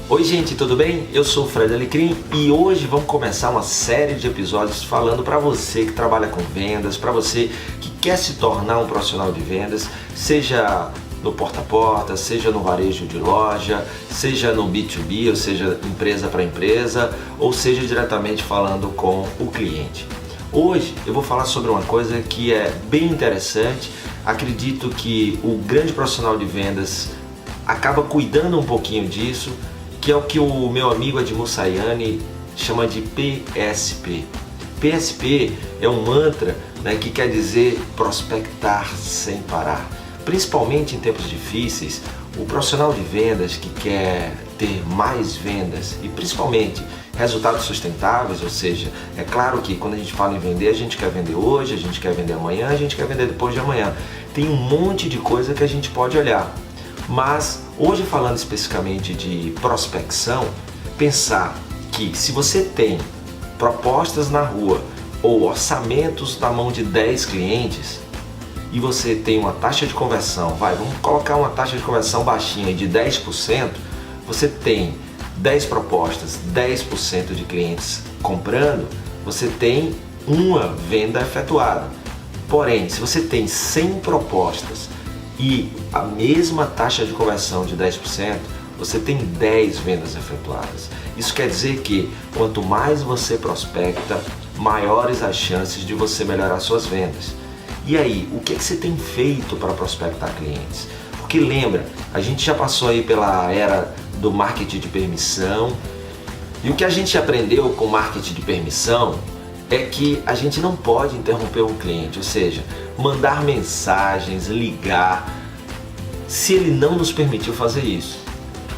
Oi gente, tudo bem? Eu sou o Fred Alecrim e hoje vamos começar uma série de episódios falando para você que trabalha com vendas, para você que quer se tornar um profissional de vendas, seja no porta a porta, seja no varejo de loja, seja no B2B, ou seja, empresa para empresa, ou seja diretamente falando com o cliente. Hoje eu vou falar sobre uma coisa que é bem interessante. Acredito que o grande profissional de vendas acaba cuidando um pouquinho disso, que é o que o meu amigo Edmur Sayani chama de PSP. PSP é um mantra, que quer dizer prospectar sem parar. Principalmente em tempos difíceis, o profissional de vendas que quer ter mais vendas e principalmente resultados sustentáveis, ou seja, é claro que quando a gente fala em vender, a gente quer vender hoje, a gente quer vender amanhã, a gente quer vender depois de amanhã. Tem um monte de coisa que a gente pode olhar. Mas hoje, falando especificamente de prospecção, pensar que se você tem propostas na rua ou orçamentos na mão de 10 clientes e você tem uma taxa de conversão, vamos colocar uma taxa de conversão baixinha de 10%, você tem 10 propostas, 10% de clientes comprando, você tem uma venda efetuada. Porém, se você tem 100 propostas e a mesma taxa de conversão de 10%, você tem 10 vendas efetuadas. Isso quer dizer que quanto mais você prospecta, maiores as chances de você melhorar suas vendas. E aí, o que você tem feito para prospectar clientes? Porque lembra, a gente já passou aí pela era do marketing de permissão, e o que a gente aprendeu com marketing de permissão é que a gente não pode interromper um cliente, ou seja, mandar mensagens, ligar, se ele não nos permitiu fazer isso.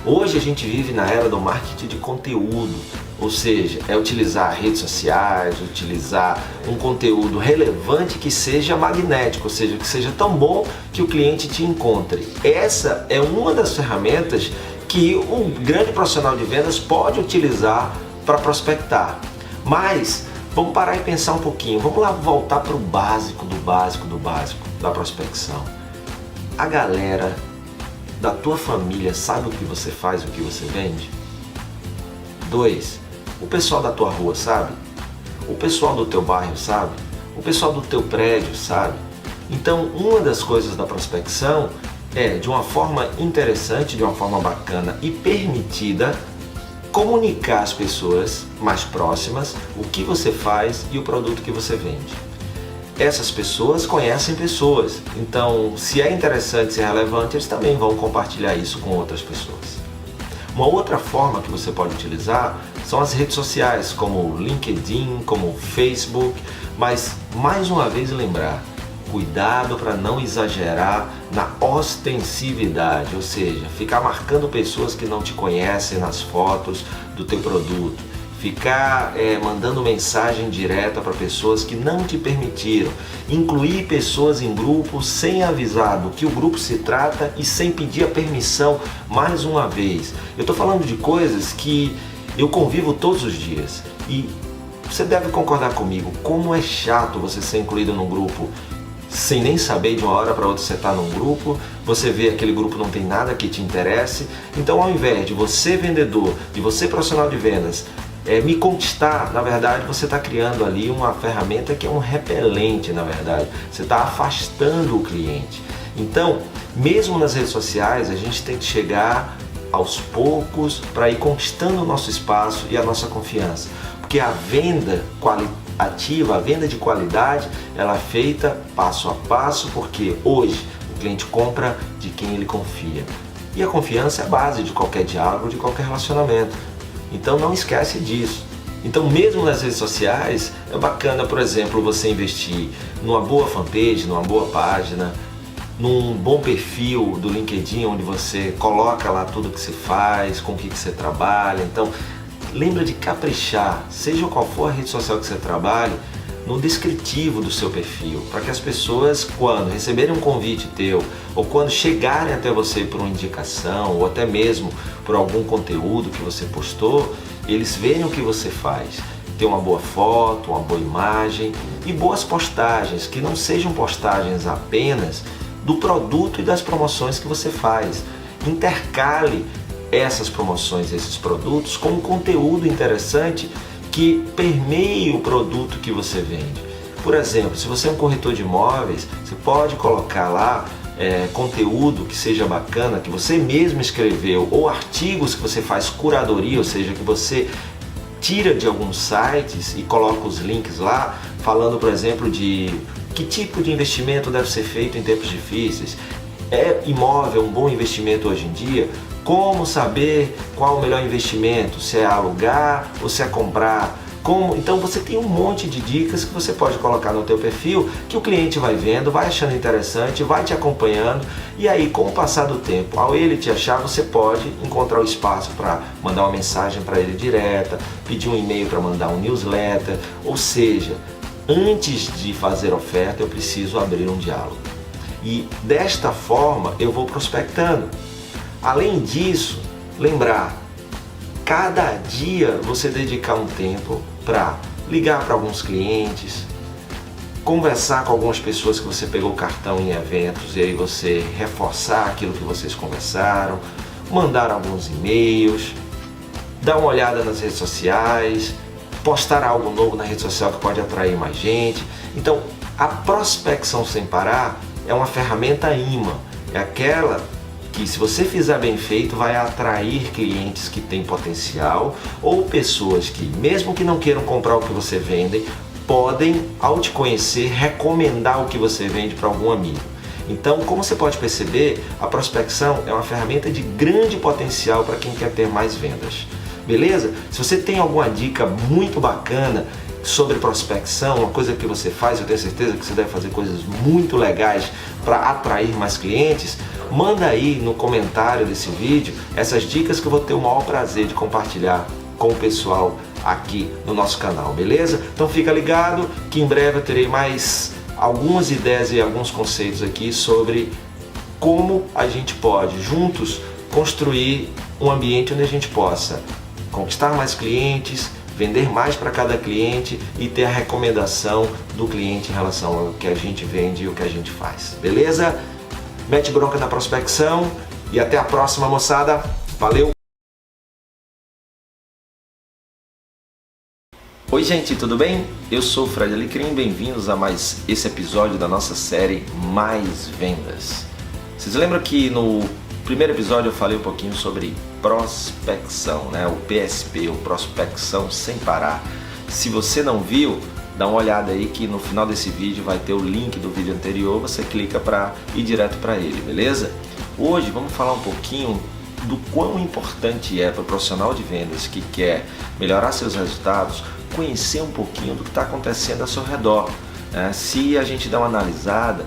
Hoje a gente vive na era do marketing de conteúdo, ou seja, é utilizar redes sociais, utilizar um conteúdo relevante que seja magnético, ou seja, que seja tão bom que o cliente te encontre. Essa é uma das ferramentas que um grande profissional de vendas pode utilizar para prospectar. Mas vamos parar e pensar um pouquinho, vamos lá voltar para o básico do básico do básico da prospecção. A galera da tua família sabe o que você faz, o que você vende? 2. O pessoal da tua rua sabe? O pessoal do teu bairro sabe? O pessoal do teu prédio sabe? Então, uma das coisas da prospecção é, de uma forma interessante, de uma forma bacana e permitida, comunicar às pessoas mais próximas o que você faz e o produto que você vende. Essas pessoas conhecem pessoas, então se é interessante, se é relevante, eles também vão compartilhar isso com outras pessoas. Uma outra forma que você pode utilizar são as redes sociais, como o LinkedIn, como o Facebook, mas mais uma vez lembrar, cuidado para não exagerar na ostensividade, ou seja, ficar marcando pessoas que não te conhecem nas fotos do teu produto, ficar mandando mensagem direta para pessoas que não te permitiram, incluir pessoas em grupos sem avisar do que o grupo se trata e sem pedir a permissão mais uma vez. Eu estou falando de coisas que eu convivo todos os dias e você deve concordar comigo, como é chato você ser incluído num grupo sem nem saber, de uma hora para outra você está num grupo, você vê aquele grupo não tem nada que te interesse. Então, ao invés de você vendedor, de você profissional de vendas, me conquistar, na verdade você está criando ali uma ferramenta que é um repelente, na verdade. Você está afastando o cliente. Então, mesmo nas redes sociais, a gente tem que chegar aos poucos para ir conquistando o nosso espaço e a nossa confiança. Porque a venda ativa, a venda de qualidade, ela é feita passo a passo, porque hoje o cliente compra de quem ele confia. E a confiança é a base de qualquer diálogo, de qualquer relacionamento. Então não esquece disso. Então mesmo nas redes sociais, é bacana, por exemplo, você investir numa boa fanpage, numa boa página, num bom perfil do LinkedIn, onde você coloca lá tudo que você faz, com o que você trabalha. Então, lembra de caprichar, seja qual for a rede social que você trabalhe, no descritivo do seu perfil, para que as pessoas, quando receberem um convite teu, ou quando chegarem até você por uma indicação, ou até mesmo por algum conteúdo que você postou, eles vejam o que você faz. Ter uma boa foto, uma boa imagem e boas postagens, que não sejam postagens apenas do produto e das promoções que você faz. Intercale essas promoções, esses produtos com um conteúdo interessante que permeie o produto que você vende. Por exemplo, se você é um corretor de imóveis, você pode colocar lá conteúdo que seja bacana, que você mesmo escreveu, ou artigos que você faz curadoria, ou seja, que você tira de alguns sites e coloca os links lá, falando, por exemplo, de que tipo de investimento deve ser feito em tempos difíceis. É imóvel um bom investimento hoje em dia? Como saber qual o melhor investimento? Se é alugar ou se é comprar? Então você tem um monte de dicas que você pode colocar no teu perfil, que o cliente vai vendo, vai achando interessante, vai te acompanhando, e aí com o passar do tempo, ao ele te achar, você pode encontrar o espaço para mandar uma mensagem para ele direta, pedir um e-mail para mandar um newsletter, ou seja, antes de fazer oferta eu preciso abrir um diálogo. E desta forma eu vou prospectando. Além disso, lembrar, cada dia você dedicar um tempo para ligar para alguns clientes, conversar com algumas pessoas que você pegou o cartão em eventos e aí você reforçar aquilo que vocês conversaram, mandar alguns e-mails, dar uma olhada nas redes sociais, postar algo novo na rede social que pode atrair mais gente. Então, a prospecção sem parar é uma ferramenta imã, é aquela que, se você fizer bem feito, vai atrair clientes que têm potencial ou pessoas que, mesmo que não queiram comprar o que você vende, podem, ao te conhecer, recomendar o que você vende para algum amigo. Então, como você pode perceber, a prospecção é uma ferramenta de grande potencial para quem quer ter mais vendas. Beleza? Se você tem alguma dica muito bacana sobre prospecção, uma coisa que você faz, eu tenho certeza que você deve fazer coisas muito legais para atrair mais clientes, manda aí no comentário desse vídeo essas dicas que eu vou ter o maior prazer de compartilhar com o pessoal aqui no nosso canal, beleza? Então fica ligado que em breve eu terei mais algumas ideias e alguns conceitos aqui sobre como a gente pode juntos construir um ambiente onde a gente possa conquistar mais clientes, vender mais para cada cliente e ter a recomendação do cliente em relação ao que a gente vende e o que a gente faz, beleza? Mete bronca na prospecção e até a próxima, moçada. Valeu! Oi gente, tudo bem? Eu sou o Fred Alecrim, bem-vindos a mais esse episódio da nossa série Mais Vendas. Vocês lembram que no primeiro episódio eu falei um pouquinho sobre prospecção, né? O PSP, o prospecção sem parar. Se você não viu, dá uma olhada aí que no final desse vídeo vai ter o link do vídeo anterior, você clica para ir direto para ele, beleza? Hoje vamos falar um pouquinho do quão importante é para o profissional de vendas que quer melhorar seus resultados, conhecer um pouquinho do que está acontecendo ao seu redor. Se a gente dá uma analisada,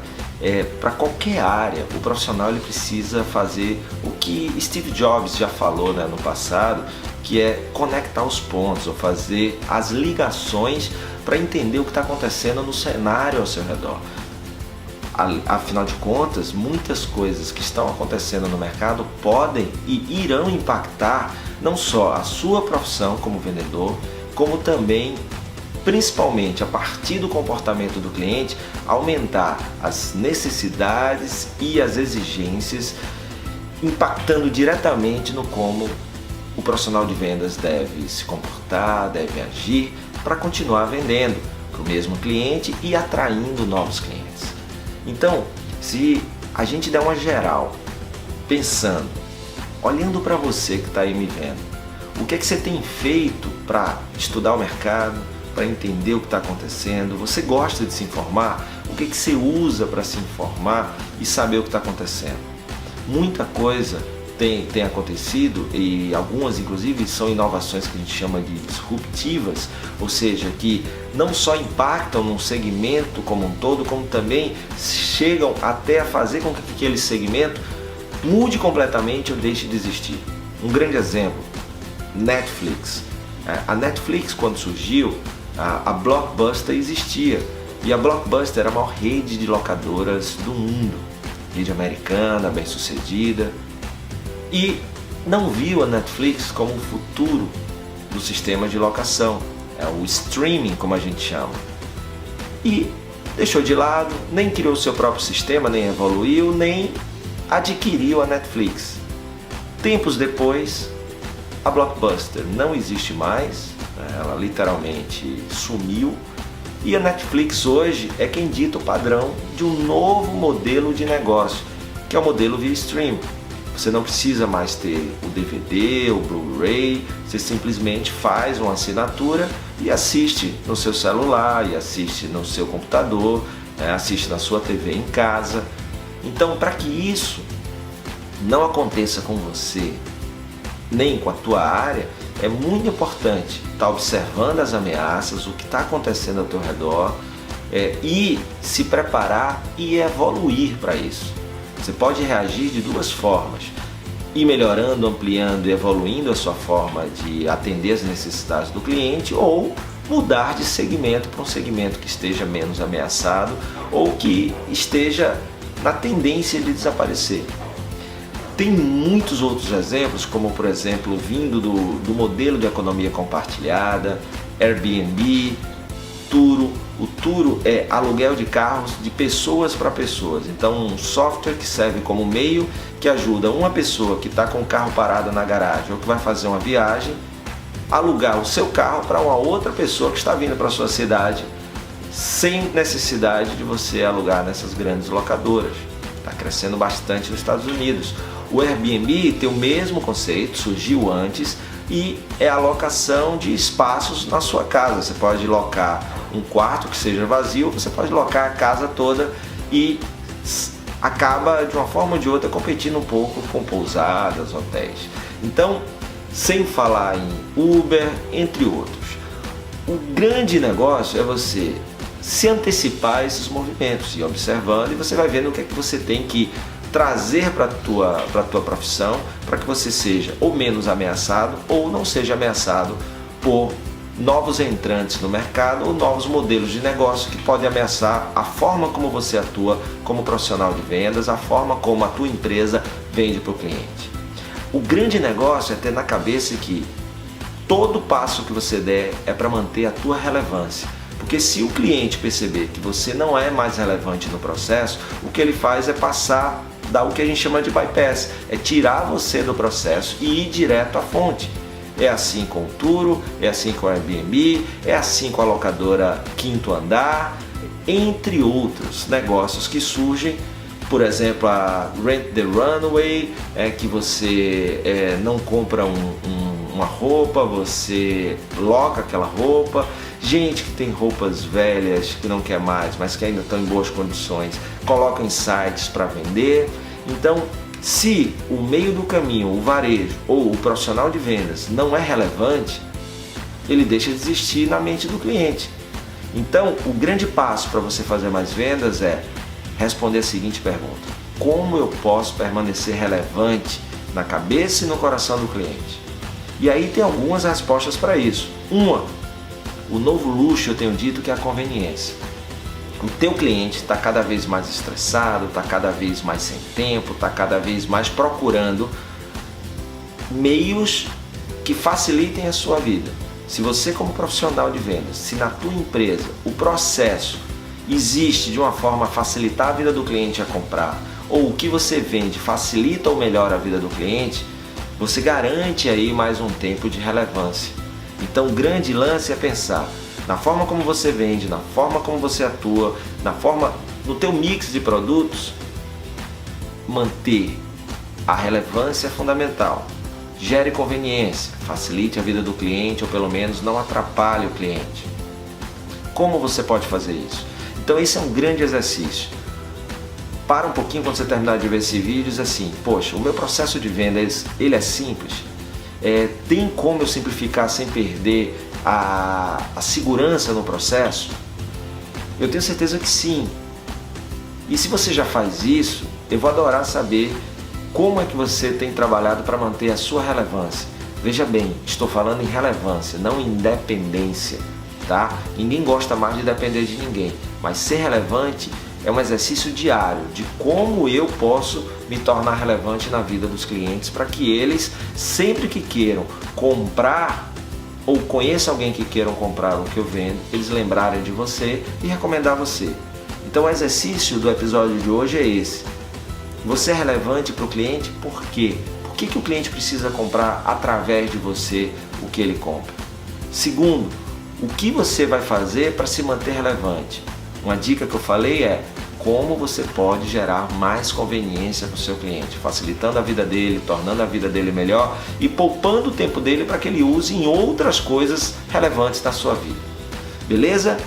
para qualquer área, o profissional ele precisa fazer o que Steve Jobs já falou, né, no passado, que é conectar os pontos, ou fazer as ligações para entender o que está acontecendo no cenário ao seu redor. Afinal de contas, muitas coisas que estão acontecendo no mercado podem e irão impactar não só a sua profissão como vendedor, como também, principalmente a partir do comportamento do cliente, aumentar as necessidades e as exigências, impactando diretamente no como o profissional de vendas deve se comportar, deve agir para continuar vendendo para o mesmo cliente e atraindo novos clientes. Então, se a gente der uma geral, pensando, olhando para você que está aí me vendo, o que é que você tem feito para estudar o mercado, para entender o que está acontecendo? Você gosta de se informar? O que é que você usa para se informar e saber o que está acontecendo? Muita coisa tem acontecido e algumas inclusive são inovações que a gente chama de disruptivas, ou seja, que não só impactam num segmento como um todo, como também chegam até a fazer com que aquele segmento mude completamente ou deixe de existir. Um grande exemplo, Netflix. A Netflix, quando surgiu, a Blockbuster existia, e a Blockbuster era a maior rede de locadoras do mundo, rede americana, bem sucedida, e não viu a Netflix como o futuro do sistema de locação, o streaming, como a gente chama, e deixou de lado, nem criou seu próprio sistema, nem evoluiu, nem adquiriu a Netflix. Tempos depois, a Blockbuster não existe mais, ela literalmente sumiu, e a Netflix hoje é quem dita o padrão de um novo modelo de negócio, que é o modelo via stream. Você não precisa mais ter o DVD, o Blu-ray, você simplesmente faz uma assinatura e assiste no seu celular, e assiste no seu computador, assiste na sua TV em casa. Então, para que isso não aconteça com você, nem com a tua área, é muito importante estar observando as ameaças, o que está acontecendo ao teu redor, e se preparar e evoluir para isso. Você pode reagir de duas formas: ir melhorando, ampliando e evoluindo a sua forma de atender as necessidades do cliente, ou mudar de segmento para um segmento que esteja menos ameaçado ou que esteja na tendência de desaparecer. Tem muitos outros exemplos, como por exemplo, vindo do modelo de economia compartilhada, Airbnb, Turo. O Turo é aluguel de carros de pessoas para pessoas. Então, um software que serve como meio que ajuda uma pessoa que está com o carro parado na garagem ou que vai fazer uma viagem, alugar o seu carro para uma outra pessoa que está vindo para a sua cidade, sem necessidade de você alugar nessas grandes locadoras. Está crescendo bastante nos Estados Unidos. O Airbnb tem o mesmo conceito, surgiu antes, e é a locação de espaços na sua casa. Você pode locar um quarto que seja vazio, você pode locar a casa toda, e acaba de uma forma ou de outra competindo um pouco com pousadas, hotéis. Então, sem falar em Uber, entre outros, o grande negócio é você se antecipar a esses movimentos, ir observando, e você vai vendo o que é que você tem que trazer para a tua profissão, para que você seja ou menos ameaçado ou não seja ameaçado por novos entrantes no mercado ou novos modelos de negócio que podem ameaçar a forma como você atua como profissional de vendas, a forma como a tua empresa vende para o cliente. O grande negócio é ter na cabeça que todo passo que você der é para manter a tua relevância. Porque se o cliente perceber que você não é mais relevante no processo, o que ele faz é dar o que a gente chama de bypass, é tirar você do processo e ir direto à fonte. É assim com o Turo, é assim com o Airbnb, é assim com a locadora Quinto Andar, entre outros negócios que surgem. Por exemplo, a Rent the Runway, que você não compra uma roupa, você loca aquela roupa. Gente que tem roupas velhas, que não quer mais, mas que ainda estão em boas condições, coloca em sites para vender. Então, se o meio do caminho, o varejo ou o profissional de vendas não é relevante, ele deixa de existir na mente do cliente. Então, o grande passo para você fazer mais vendas é responder a seguinte pergunta: como eu posso permanecer relevante na cabeça e no coração do cliente? E aí tem algumas respostas para isso. O novo luxo, eu tenho dito, que é a conveniência. O teu cliente está cada vez mais estressado, está cada vez mais sem tempo, está cada vez mais procurando meios que facilitem a sua vida. Se você, como profissional de vendas, se na tua empresa o processo existe de uma forma a facilitar a vida do cliente a comprar, ou o que você vende facilita ou melhora a vida do cliente, você garante aí mais um tempo de relevância. Então, o grande lance é pensar na forma como você vende, na forma como você atua, no teu mix de produtos. Manter a relevância é fundamental. Gere conveniência, facilite a vida do cliente, ou pelo menos não atrapalhe o cliente. Como você pode fazer isso? Então, esse é um grande exercício. Para um pouquinho quando você terminar de ver esse vídeo e diz assim: poxa, o meu processo de vendas, ele é simples? Tem como eu simplificar sem perder a segurança no processo? Eu tenho certeza que sim. E se você já faz isso, eu vou adorar saber como é que você tem trabalhado para manter a sua relevância. Veja bem, estou falando em relevância, não em independência, tá? Ninguém gosta mais de depender de ninguém, mas ser relevante é um exercício diário de como eu posso me tornar relevante na vida dos clientes, para que eles, sempre que queiram comprar ou conheçam alguém que queiram comprar o que eu vendo, eles lembrarem de você e recomendar você. Então, o exercício do episódio de hoje é esse. Você é relevante para o cliente por quê? Porque que o cliente precisa comprar através de você o que ele compra? Segundo, o que você vai fazer para se manter relevante? Uma dica que eu falei é como você pode gerar mais conveniência para o seu cliente, facilitando a vida dele, tornando a vida dele melhor e poupando o tempo dele para que ele use em outras coisas relevantes na sua vida. Beleza?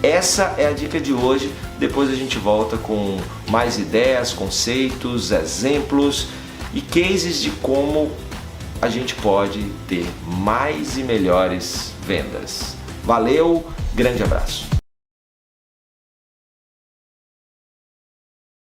Essa é a dica de hoje. Depois a gente volta com mais ideias, conceitos, exemplos e cases de como a gente pode ter mais e melhores vendas. Valeu, grande abraço!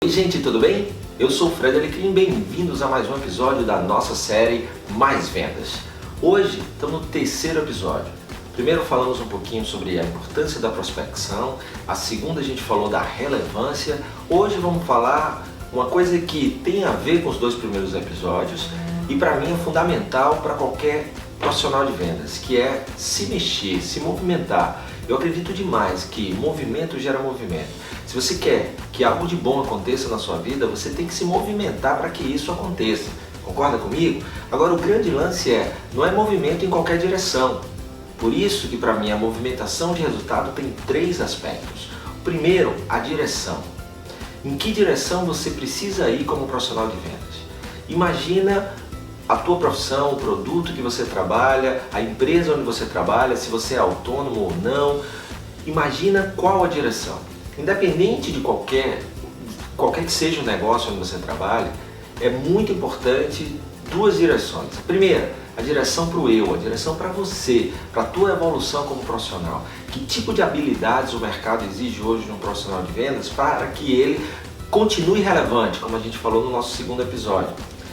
Oi gente, tudo bem? Eu sou o Fred Alecrim, bem-vindos a mais um episódio da nossa série Mais Vendas. Hoje estamos no terceiro episódio. Primeiro falamos um pouquinho sobre a importância da prospecção, a segunda a gente falou da relevância. Hoje vamos falar uma coisa que tem a ver com os dois primeiros episódios e para mim é fundamental para qualquer profissional de vendas, que é se mexer, se movimentar. Eu acredito demais que movimento gera movimento. Se você quer que algo de bom aconteça na sua vida, você tem que se movimentar para que isso aconteça. Concorda comigo? Agora o grande lance não é movimento em qualquer direção. Por isso que para mim a movimentação de resultado tem três aspectos. O primeiro, a direção. Em que direção você precisa ir como profissional de vendas? Imagina a tua profissão, o produto que você trabalha, a empresa onde você trabalha, se você é autônomo ou não. Imagina qual a direção. Independente de qualquer que seja o negócio onde você trabalha, é muito importante duas direções. A primeira, a direção para o eu, a direção para você, para a tua evolução como profissional. Que tipo de habilidades o mercado exige hoje de um profissional de vendas para que ele continue relevante, como a gente falou no nosso segundo episódio.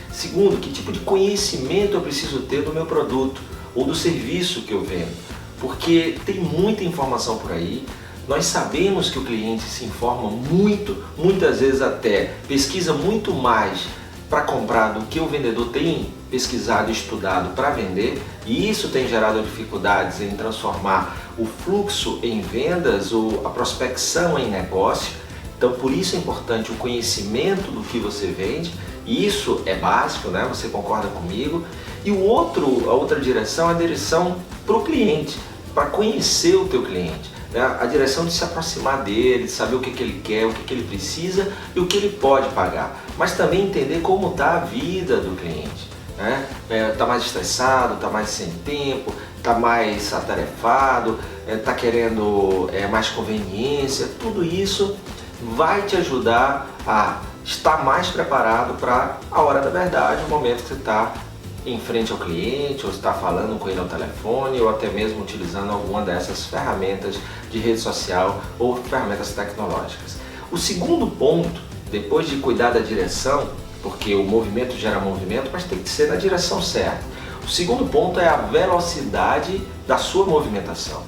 Segundo, que tipo de conhecimento eu preciso ter do meu produto ou do serviço que eu vendo. Porque tem muita informação por aí. Nós sabemos que o cliente se informa muito, muitas vezes até pesquisa muito mais para comprar do que o vendedor tem pesquisado e estudado para vender, e isso tem gerado dificuldades em transformar o fluxo em vendas ou a prospecção em negócio. Então por isso é importante o conhecimento do que você vende, e isso é básico, né? Você concorda comigo? E a outra direção é a direção para o cliente, para conhecer o teu cliente. A direção de se aproximar dele, de saber o que ele quer, o que ele precisa e o que ele pode pagar. Mas também entender como está a vida do cliente. Está mais estressado, está mais sem tempo, está mais atarefado, está querendo mais conveniência. Tudo isso vai te ajudar a estar mais preparado para a hora da verdade, o momento que você está em frente ao cliente, ou está falando com ele ao telefone, ou até mesmo utilizando alguma dessas ferramentas de rede social ou ferramentas tecnológicas. O segundo ponto, depois de cuidar da direção, porque o movimento gera movimento, mas tem que ser na direção certa. O segundo ponto é a velocidade da sua movimentação.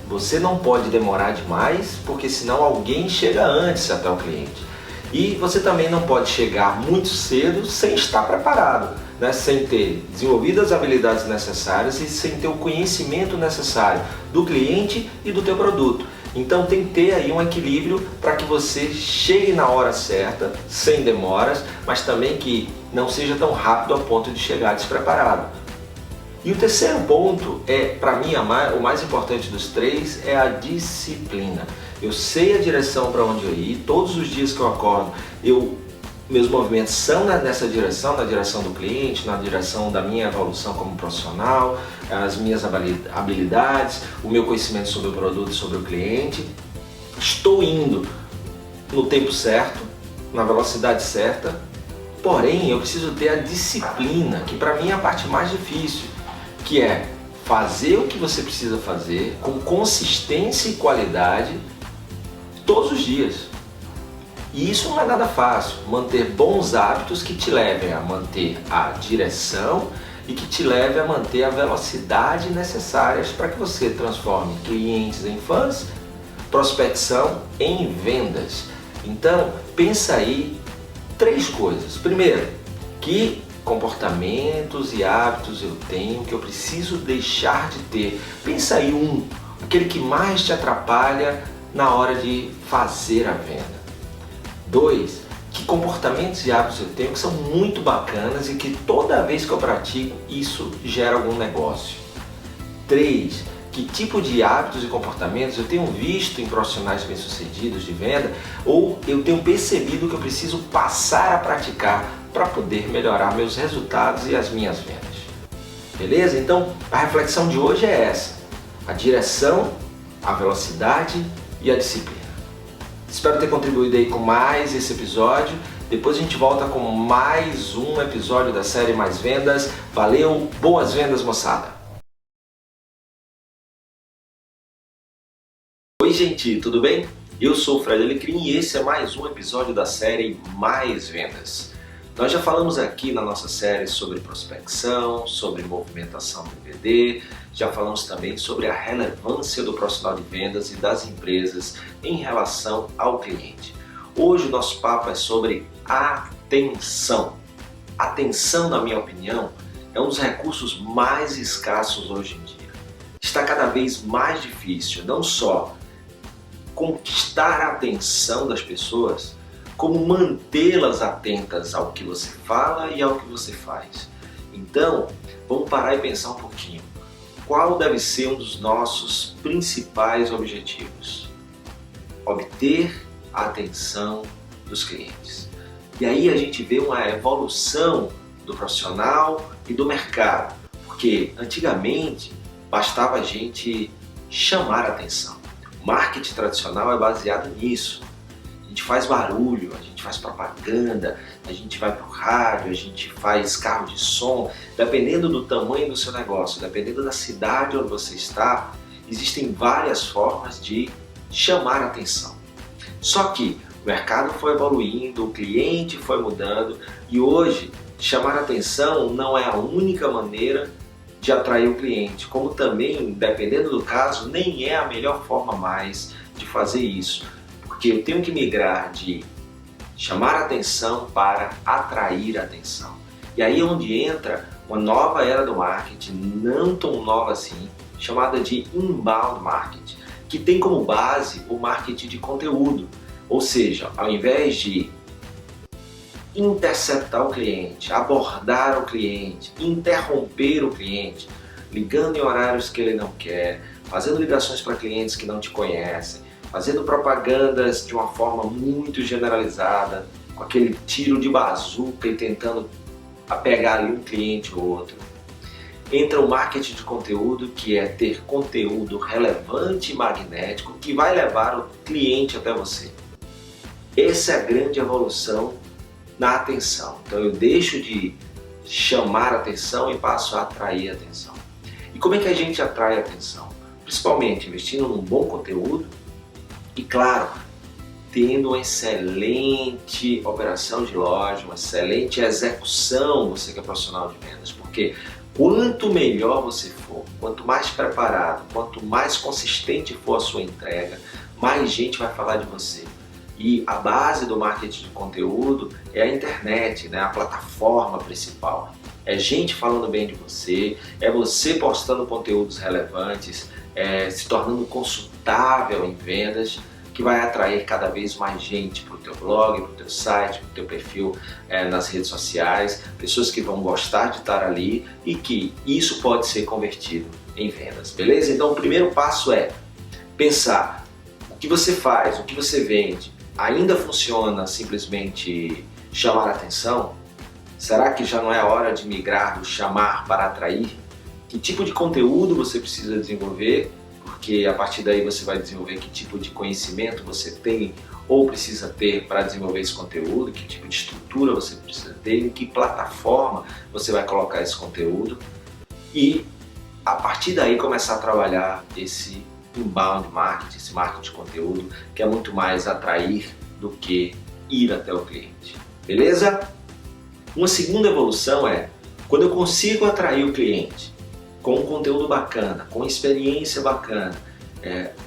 Você não pode demorar demais, porque senão alguém chega antes até o cliente. E você também não pode chegar muito cedo sem estar preparado, sem ter desenvolvido as habilidades necessárias e sem ter o conhecimento necessário do cliente e do teu produto. Então tem que ter aí um equilíbrio para que você chegue na hora certa, sem demoras, mas também que não seja tão rápido ao ponto de chegar despreparado. E o terceiro ponto para mim, o mais importante dos três, é a disciplina. Eu sei a direção para onde eu ir, todos os dias que eu acordo, meus movimentos são nessa direção, na direção do cliente, na direção da minha evolução como profissional, as minhas habilidades, o meu conhecimento sobre o produto e sobre o cliente. Estou indo no tempo certo, na velocidade certa, porém eu preciso ter a disciplina, que para mim é a parte mais difícil, que é fazer o que você precisa fazer com consistência e qualidade todos os dias. E isso não é nada fácil, manter bons hábitos que te levem a manter a direção e que te levem a manter a velocidade necessárias para que você transforme clientes em fãs, prospecção em vendas. Então, pensa aí três coisas. Primeiro, que comportamentos e hábitos eu tenho que eu preciso deixar de ter. Pensa aí aquele que mais te atrapalha na hora de fazer a venda. 2, que comportamentos e hábitos eu tenho que são muito bacanas e que toda vez que eu pratico, isso gera algum negócio. 3. Que tipo de hábitos e comportamentos eu tenho visto em profissionais bem-sucedidos de venda ou eu tenho percebido que eu preciso passar a praticar para poder melhorar meus resultados e as minhas vendas. Beleza? Então, a reflexão de hoje é essa: a direção, a velocidade e a disciplina. Espero ter contribuído aí com mais esse episódio. Depois a gente volta com mais um episódio da série Mais Vendas. Valeu, boas vendas, moçada! Oi gente, tudo bem? Eu sou o Fred Alecrim e esse é mais um episódio da série Mais Vendas. Nós já falamos aqui na nossa série sobre prospecção, sobre movimentação do DVD, já falamos também sobre a relevância do profissional de vendas e das empresas em relação ao cliente. Hoje o nosso papo é sobre atenção. Atenção, na minha opinião, é um dos recursos mais escassos hoje em dia. Está cada vez mais difícil, não só conquistar a atenção das pessoas, como mantê-las atentas ao que você fala e ao que você faz. Então, vamos parar e pensar um pouquinho. Qual deve ser um dos nossos principais objetivos? Obter a atenção dos clientes. E aí a gente vê uma evolução do profissional e do mercado, porque antigamente bastava a gente chamar a atenção. O marketing tradicional é baseado nisso. A gente faz barulho, a gente faz propaganda, a gente vai para o rádio, a gente faz carro de som. Dependendo do tamanho do seu negócio, dependendo da cidade onde você está, existem várias formas de chamar a atenção. Só que o mercado foi evoluindo, o cliente foi mudando e hoje chamar a atenção não é a única maneira de atrair o cliente, como também, dependendo do caso, nem é a melhor forma mais de fazer isso. Porque eu tenho que migrar de chamar a atenção para atrair a atenção. E aí é onde entra uma nova era do marketing, não tão nova assim, chamada de inbound marketing, que tem como base o marketing de conteúdo. Ou seja, ao invés de interceptar o cliente, abordar o cliente, interromper o cliente, ligando em horários que ele não quer, fazendo ligações para clientes que não te conhecem, fazendo propagandas de uma forma muito generalizada, com aquele tiro de bazuca e tentando pegar ali um cliente ou outro. Entra o marketing de conteúdo, que é ter conteúdo relevante e magnético que vai levar o cliente até você. Essa é a grande evolução na atenção. Então eu deixo de chamar a atenção e passo a atrair a atenção. E como é que a gente atrai a atenção? Principalmente investindo num bom conteúdo e, claro, tendo uma excelente operação de loja, uma excelente execução, você que é profissional de vendas, porque quanto melhor você for, quanto mais preparado, quanto mais consistente for a sua entrega, mais gente vai falar de você. E a base do marketing de conteúdo é a internet, né? A plataforma principal. É gente falando bem de você, é você postando conteúdos relevantes, se tornando consultável em vendas, que vai atrair cada vez mais gente para o teu blog, para o teu site, para o teu perfil nas redes sociais, pessoas que vão gostar de estar ali e que isso pode ser convertido em vendas, beleza? Então o primeiro passo é pensar o que você faz, o que você vende, ainda funciona simplesmente chamar a atenção? Será que já não é hora de migrar do chamar para atrair? Que tipo de conteúdo você precisa desenvolver? Porque a partir daí você vai desenvolver que tipo de conhecimento você tem ou precisa ter para desenvolver esse conteúdo, que tipo de estrutura você precisa ter, em que plataforma você vai colocar esse conteúdo e a partir daí começar a trabalhar esse inbound marketing, esse marketing de conteúdo, que é muito mais atrair do que ir até o cliente. Beleza? Uma segunda evolução é quando eu consigo atrair o cliente com um conteúdo bacana, com experiência bacana,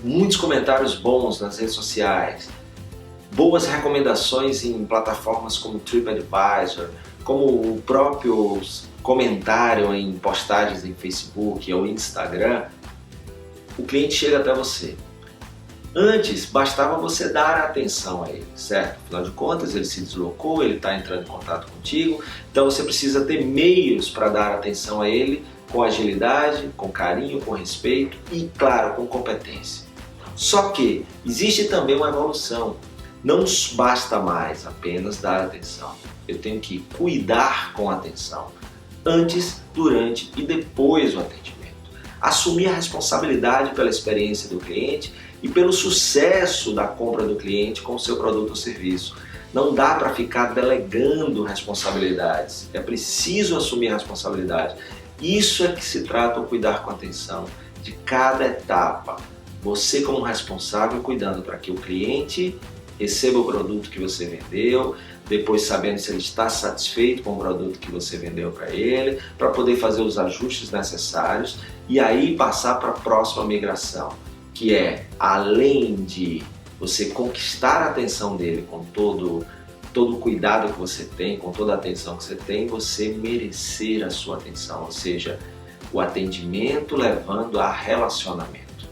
muitos comentários bons nas redes sociais, boas recomendações em plataformas como TripAdvisor, como o próprio comentário em postagens em Facebook ou Instagram, o cliente chega até você. Antes, bastava você dar atenção a ele, certo? Afinal de contas, ele se deslocou, ele está entrando em contato contigo, então você precisa ter meios para dar atenção a ele com agilidade, com carinho, com respeito e, claro, com competência. Só que existe também uma evolução. Não basta mais apenas dar atenção. Eu tenho que cuidar com atenção, antes, durante e depois do atendimento. Assumir a responsabilidade pela experiência do cliente e pelo sucesso da compra do cliente com o seu produto ou serviço. Não dá para ficar delegando responsabilidades. É preciso assumir a responsabilidade. Isso é que se trata o cuidar com atenção de cada etapa. Você como responsável cuidando para que o cliente receba o produto que você vendeu, depois sabendo se ele está satisfeito com o produto que você vendeu para ele, para poder fazer os ajustes necessários e aí passar para a próxima migração, que é, além de você conquistar a atenção dele com todo o cuidado que você tem, com toda a atenção que você tem, você merecer a sua atenção, ou seja, o atendimento levando a relacionamento.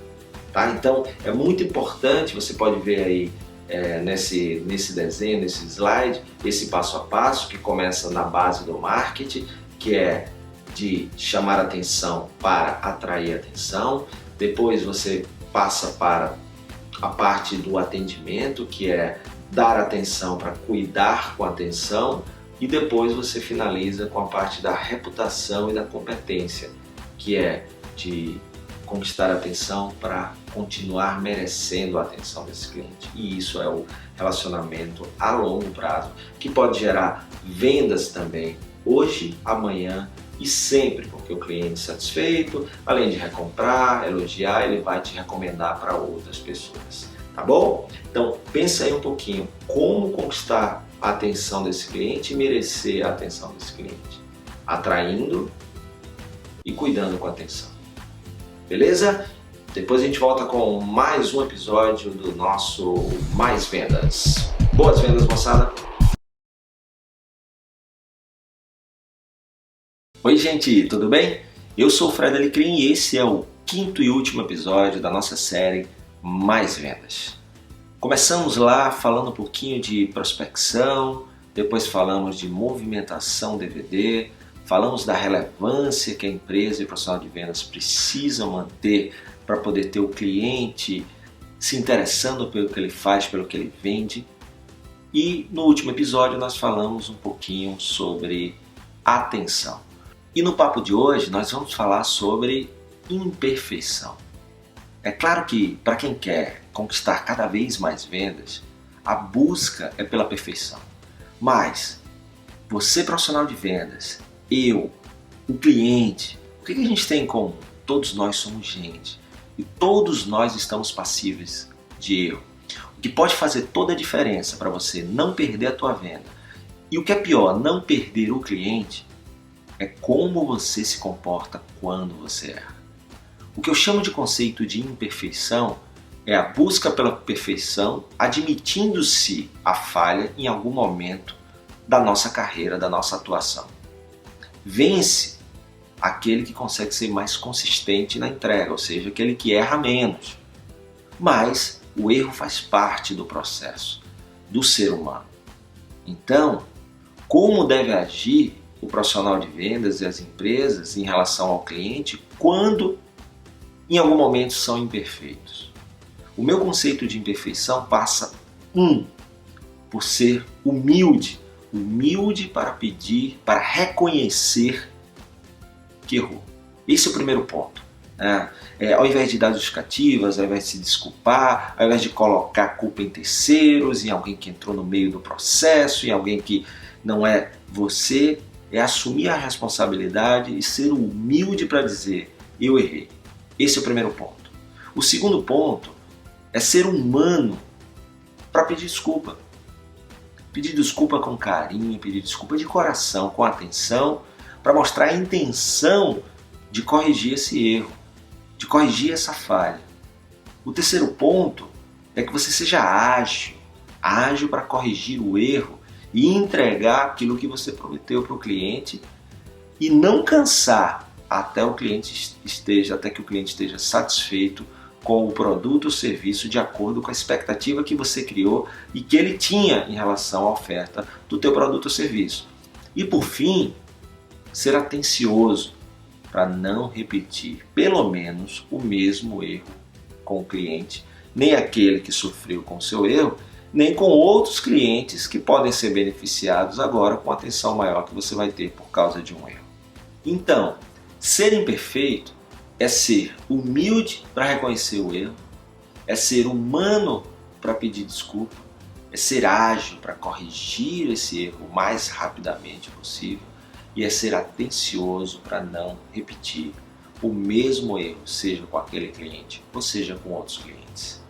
Tá? Então, é muito importante, você pode ver aí nesse desenho, nesse slide, esse passo a passo que começa na base do marketing, que é de chamar atenção para atrair atenção. Depois você passa para a parte do atendimento, que é dar atenção para cuidar com atenção, e depois você finaliza com a parte da reputação e da competência, que é de conquistar a atenção para continuar merecendo a atenção desse cliente. E isso é o relacionamento a longo prazo, que pode gerar vendas também, hoje, amanhã e sempre, porque o cliente satisfeito, além de recomprar, elogiar, ele vai te recomendar para outras pessoas, tá bom? Então, pensa aí um pouquinho, como conquistar a atenção desse cliente e merecer a atenção desse cliente, atraindo e cuidando com atenção. Beleza? Depois a gente volta com mais um episódio do nosso Mais Vendas. Boas vendas, moçada! Oi, gente, tudo bem? Eu sou o Fred Alecrim e esse é o quinto e último episódio da nossa série Mais Vendas. Começamos lá falando um pouquinho de prospecção, depois falamos de movimentação DVD, falamos da relevância que a empresa e o profissional de vendas precisam manter para poder ter o cliente se interessando pelo que ele faz, pelo que ele vende. E no último episódio nós falamos um pouquinho sobre atenção. E no papo de hoje nós vamos falar sobre imperfeição. É claro que para quem quer conquistar cada vez mais vendas, a busca é pela perfeição. Mas você, profissional de vendas, eu, o cliente, o que a gente tem em comum? Todos nós somos gente e todos nós estamos passíveis de erro. O que pode fazer toda a diferença para você não perder a tua venda e o que é pior, não perder o cliente, é como você se comporta quando você erra. O que eu chamo de conceito de imperfeição é a busca pela perfeição, admitindo-se a falha em algum momento da nossa carreira, da nossa atuação. Vence aquele que consegue ser mais consistente na entrega, ou seja, aquele que erra menos. Mas o erro faz parte do processo, do ser humano. Então, como deve agir o profissional de vendas e as empresas em relação ao cliente quando em algum momento são imperfeitos? O meu conceito de imperfeição passa por ser humilde para pedir, para reconhecer que errou. Esse é o primeiro ponto. Ao invés de dar justificativas, ao invés de se desculpar, ao invés de colocar a culpa em terceiros, em alguém que entrou no meio do processo, em alguém que não é você, é assumir a responsabilidade e ser humilde para dizer, eu errei. Esse é o primeiro ponto. O segundo ponto é ser humano para pedir desculpa. Pedir desculpa com carinho, pedir desculpa de coração, com atenção, para mostrar a intenção de corrigir esse erro, de corrigir essa falha. O terceiro ponto é que você seja ágil para corrigir o erro e entregar aquilo que você prometeu para o cliente e não cansar até que o cliente esteja satisfeito com o produto ou serviço de acordo com a expectativa que você criou e que ele tinha em relação à oferta do teu produto ou serviço. E por fim, ser atencioso para não repetir pelo menos o mesmo erro com o cliente, nem aquele que sofreu com o seu erro, nem com outros clientes que podem ser beneficiados agora com a atenção maior que você vai ter por causa de um erro. Então, ser imperfeito é ser humilde para reconhecer o erro, é ser humano para pedir desculpa, é ser ágil para corrigir esse erro o mais rapidamente possível e é ser atencioso para não repetir o mesmo erro, seja com aquele cliente ou seja com outros clientes.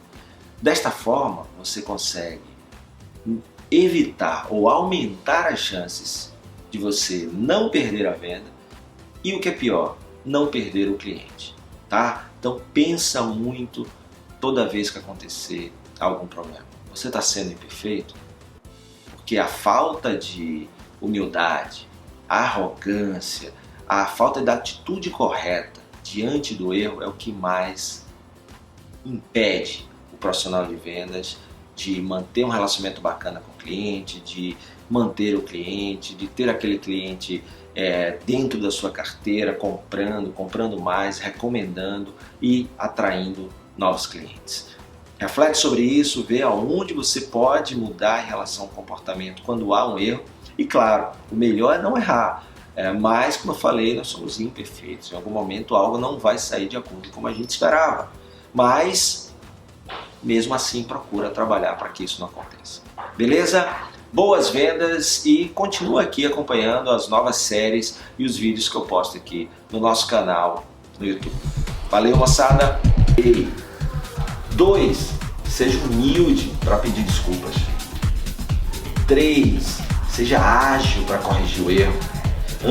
Desta forma, você consegue evitar ou aumentar as chances de você não perder a venda e, o que é pior, não perder o cliente, tá? Então pensa muito toda vez que acontecer algum problema. Você está sendo imperfeito? Porque a falta de humildade, a arrogância, a falta da atitude correta diante do erro é o que mais impede o profissional de vendas de manter um relacionamento bacana com o cliente, de manter o cliente, de ter aquele cliente dentro da sua carteira, comprando mais, recomendando e atraindo novos clientes. Reflete sobre isso, vê aonde você pode mudar em relação ao comportamento quando há um erro. E claro, o melhor é não errar, mas como eu falei, nós somos imperfeitos. Em algum momento algo não vai sair de acordo com como a gente esperava. Mas, mesmo assim, procura trabalhar para que isso não aconteça. Beleza? Boas vendas e continua aqui acompanhando as novas séries e os vídeos que eu posto aqui no nosso canal no YouTube. Valeu, moçada! E 2. Seja humilde para pedir desculpas. 3. Seja ágil para corrigir o erro.